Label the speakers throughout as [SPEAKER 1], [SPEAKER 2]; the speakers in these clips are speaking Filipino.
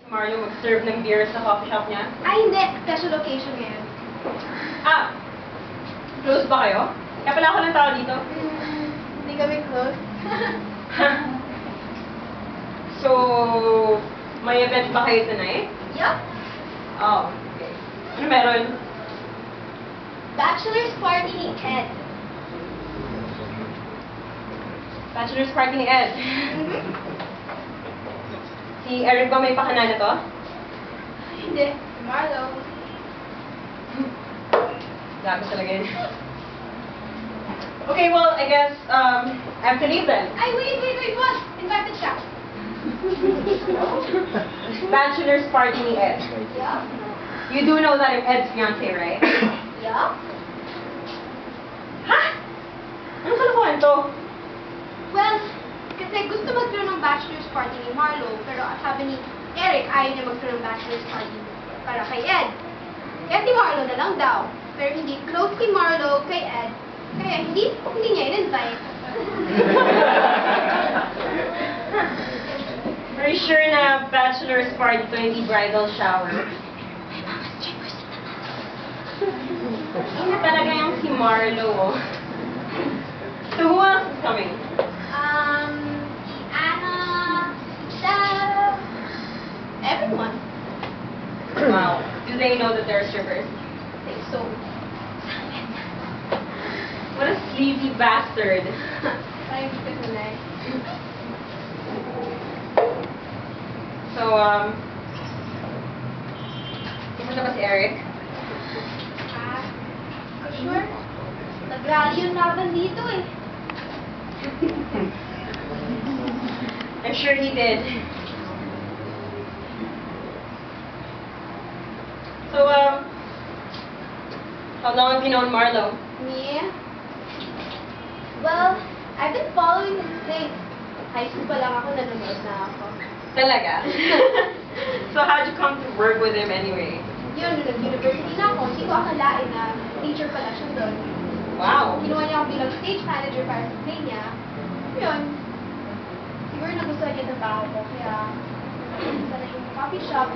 [SPEAKER 1] Marlo mag-serve ng beer sa coffee shop niya?
[SPEAKER 2] Ay, hindi. Special occasion ngayon.
[SPEAKER 1] Ah! Close ba kayo? Kaya pala ako ng tao dito.
[SPEAKER 2] Hindi kami close.
[SPEAKER 1] So, may event ba kayo tonight?
[SPEAKER 2] Yup.
[SPEAKER 1] Oh, okay. Ano meron?
[SPEAKER 2] Bachelor's party ni Ed.
[SPEAKER 1] Bachelor's party ni Ed. Si Eric ba may pakana na to?
[SPEAKER 2] Hindi. Marlo.
[SPEAKER 1] Gago talaga yun. Okay, well, I guess, I have to leave then.
[SPEAKER 2] Ay, wait. What? Invited siya.
[SPEAKER 1] Bachelor's party ni Ed.
[SPEAKER 2] Yup.
[SPEAKER 1] You do know that I'm Ed's fiancé, right?
[SPEAKER 2] Yup.
[SPEAKER 1] Ha? Anong kalokohan to?
[SPEAKER 2] Well, kasi gusto magkaroon ng bachelor's party ni Marlo, pero sabi ni Eric, ayaw niya magkaroon ng bachelor's party para kay Ed. Kaya si Marlo na lang daw. Pero hindi close si Marlo kay Ed, kaya hindi niya in-invite.
[SPEAKER 1] Are you sure na bachelor's party to, hindi bridal shower?
[SPEAKER 2] May mga strippers na naman.
[SPEAKER 1] Hindi na talaga yung si Marlo. Oh. So who else is coming?
[SPEAKER 2] Si Anna, Sarah, everyone.
[SPEAKER 1] Wow. Do they know that they're strippers?
[SPEAKER 2] I think so.
[SPEAKER 1] What a sleazy bastard.
[SPEAKER 2] Parang hindi ka sanay.
[SPEAKER 1] So, isa na ba si Eric?
[SPEAKER 2] Sure. Nag-rally yung laban dito eh.
[SPEAKER 1] I'm sure he did. So, how long have you known Marlo?
[SPEAKER 2] Me? Well, I've been following his thing. High school pa lang ako, nanonood na ako.
[SPEAKER 1] Talaga? So, how'd you come to work with him anyway?
[SPEAKER 2] Yun, nung nag-university na ako, hindi ko akalain na teacher pala siya doon.
[SPEAKER 1] Wow.
[SPEAKER 2] Kinuha niya ako bilang stage manager para sa play niya. Yun. Siguro nagustuhan niya ng tao ko, kaya sa na yung coffee shop,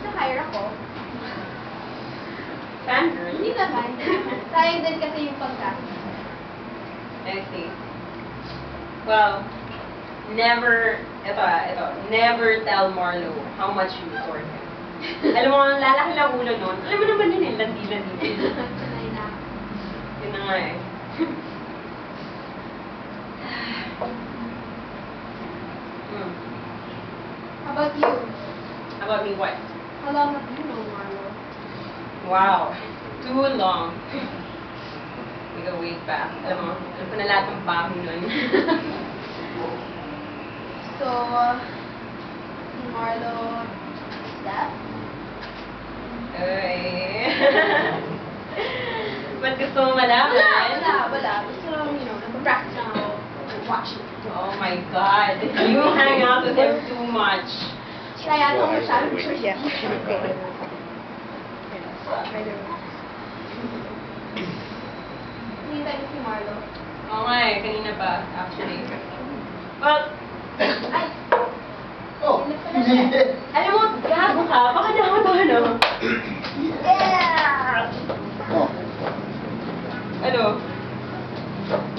[SPEAKER 2] na-hire ako.
[SPEAKER 1] Fangirl?
[SPEAKER 2] Hindi naman. Sayang din kasi yung pagkain.
[SPEAKER 1] I see. Well, never tell Marlo how much you support him. Alam mo, ang lalaki lang ulo nun. Alam mo naman yun, landi-landi.
[SPEAKER 2] Sanay na.
[SPEAKER 1] Yun na nga eh. Hmm.
[SPEAKER 2] How about you?
[SPEAKER 1] How about me, what?
[SPEAKER 2] How long have you known Marlo?
[SPEAKER 1] Wow. Too long. We go way back. Alam mo, alam ko na lahat ng baho nun.
[SPEAKER 2] So, si Marlo, Steph?
[SPEAKER 1] Ay. Ba't gusto mo malaman?
[SPEAKER 2] Wala. Gusto lang, nag-practice lang ako. Watching.
[SPEAKER 1] Oh my God. You hang out with him too much.
[SPEAKER 2] Kaya ako masyado.
[SPEAKER 3] Yeah.
[SPEAKER 2] Hinihintay mo si Marlo.
[SPEAKER 1] Oo nga eh, kanina pa, actually. Well,
[SPEAKER 2] Ay!
[SPEAKER 4] Oh,
[SPEAKER 2] Yun na pala siya.
[SPEAKER 1] alam mo, gago ka, baka naman to, ano?
[SPEAKER 2] Yeah!
[SPEAKER 4] oh,
[SPEAKER 1] Ano?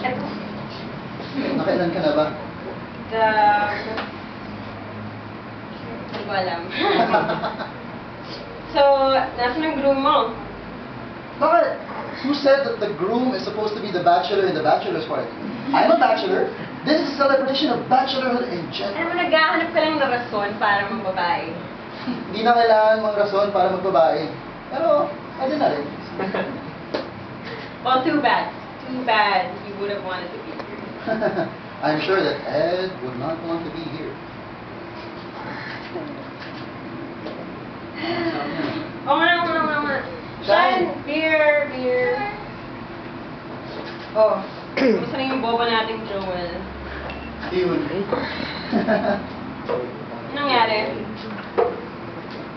[SPEAKER 1] Ano?
[SPEAKER 4] nakailan ka na ba?
[SPEAKER 1] Hindi ko alam. So, nasa ng groom mo?
[SPEAKER 4] Bakit? Who said that the groom is supposed to be the bachelor in the bachelor's party? I'm a bachelor. This is a celebration of bachelorhood in
[SPEAKER 1] Alam
[SPEAKER 4] general.
[SPEAKER 1] mo, naghahanap ka lang ng rason para magbabae.
[SPEAKER 4] Hindi na kailangan mong rason para magbabae. Pero, pwede na rin.
[SPEAKER 1] Well, too bad. Too bad you would have wanted to be here.
[SPEAKER 4] I'm sure that Ed would not want to be here.
[SPEAKER 1] Oo nga. Sean, beer. Oh, gusto na yung boba nating Joel.
[SPEAKER 4] Yun.
[SPEAKER 1] Anong nangyari?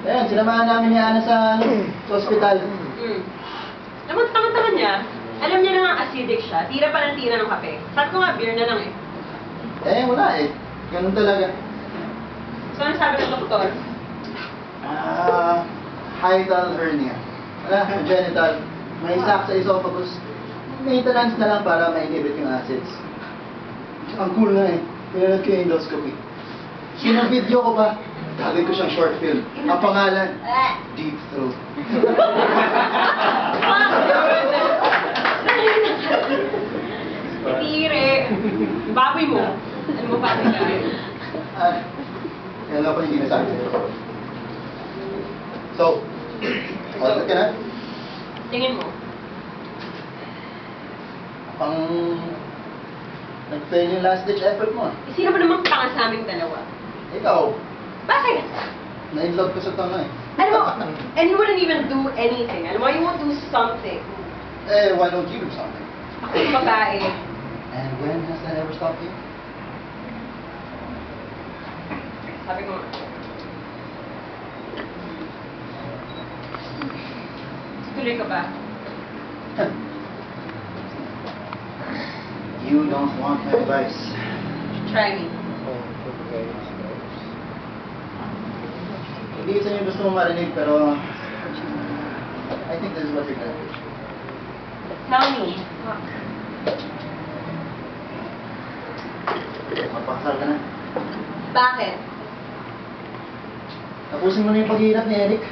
[SPEAKER 4] Ayan, sinamahan namin ni Ana sa hospital.
[SPEAKER 1] Alam mo, tama-tama niya. Alam niya na nga acidic siya. Tira pa ng tira ng kape. Sabi ko nga, beer na lang eh.
[SPEAKER 4] Eh, wala eh. Ganun talaga.
[SPEAKER 1] So, ano sabi ng doktor?
[SPEAKER 4] hiatal hernia. Congenital. May sac sa esophagus. Maintenance na lang para ma-inhibit yung acids. Ang cool na eh. Pinanood ko yung endoscopy. Sinang-video ko pa. Gagawin ko siyang short film. Ang pangalan, Deep Throat.
[SPEAKER 1] Tire. Baboy mo. Ano mo pa ka?
[SPEAKER 4] Yan lang pa hindi nasabi sa'yo. So, all set ka na?
[SPEAKER 1] Tingin mo.
[SPEAKER 4] Pang nag-fail yung last ditch effort mo.
[SPEAKER 1] Sino ba namang tanga sa aming dalawa?
[SPEAKER 4] Ikaw,
[SPEAKER 1] Bakit?
[SPEAKER 4] na-inlove ka sa tanga eh.
[SPEAKER 1] Alam mo, and you wouldn't even do anything. Alam mo, you won't do something.
[SPEAKER 4] Eh, why don't you do something?
[SPEAKER 1] Ako yung babae.
[SPEAKER 4] And when has that ever stopped you?
[SPEAKER 1] Sabi ko, tuloy ka ba?
[SPEAKER 4] You don't want my advice.
[SPEAKER 1] Try me.
[SPEAKER 4] Hindi sa inyo gusto mong marinig, pero I think this is what you're gonna do.
[SPEAKER 1] Tell me.
[SPEAKER 4] Magpakasal ka na.
[SPEAKER 1] Bakit?
[SPEAKER 4] Tapusin mo na yung paghihirap ni Eric.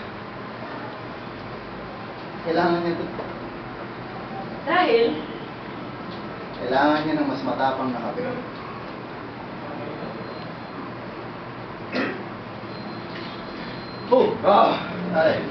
[SPEAKER 4] Kailangan niya ito.
[SPEAKER 1] Dahil,
[SPEAKER 4] Kailangan niya ng mas matapang na kape. Oh! Ah! Ay,